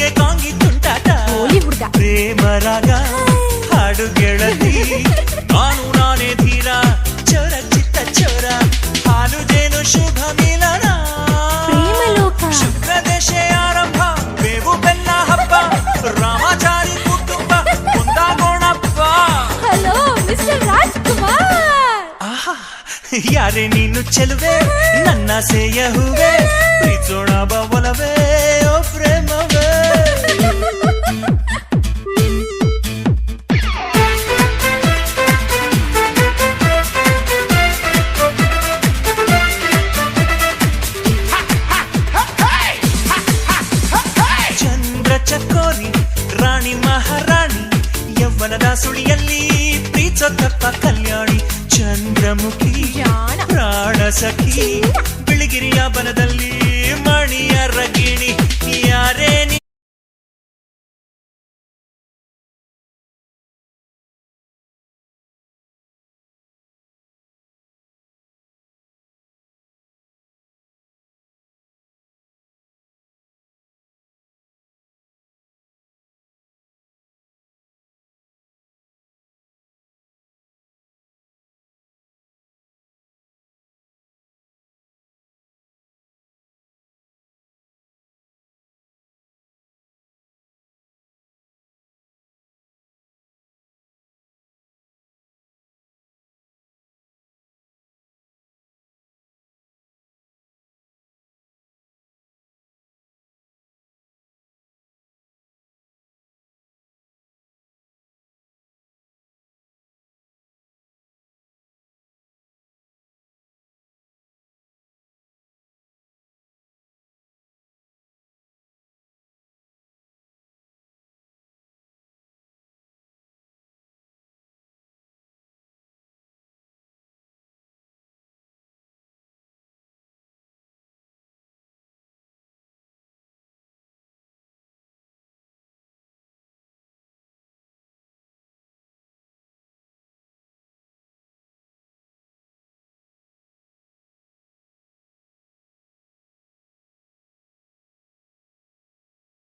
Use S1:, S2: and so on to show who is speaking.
S1: ಏಕಾಂಗಿ ತುಂಟಾಟ ಪ್ರೇಮ ರಾಗ ಹಾಡು ಗೆಳತಿ ನಾನು ನಾನೇ ಧೀರ ಚೋರ ಚಿತ್ತ ಚೋರ ಹಾಲು ಜೇನು ಶುಭ ಮಿಲನ ಶುಕ್ರ ದೇಶ ಆರಂಭ ಬೇವು ಬೆಲ್ಲ ಹಬ್ಬ ರಾಮಾಚಾರಿ ಕುಟುಂಬ ಒಂದಾಗೋಣಪ್ಪ.
S2: Hello mister Rajkumar.
S1: ಆಹಾ ಯಾರೇ ನೀನು ಚೆಲುವೆ ನನ್ನ ಸೇಯ ಹೂವೆ ಪ್ರೀತೋಣ ಬವಲವೇ ಓ ಪ್ರೇಮವೇ. ಚಂದ್ರ ಚಕೋರಿ ರಾಣಿ ಮಹಾರಾಣಿ ಯವ್ವನದ ಸುಳಿಯಲ್ಲಿ ಪ್ರೀತೋತ್ತಪ್ಪ ಕಲ್ಯಾಣಿ ಚಂದ್ರಮುಖಿ ಪ್ರಾಣ ಸಖಿ ಬಿಳಿಗಿರಿಯ ಬನದಲ್ಲಿ ಮಣಿಯ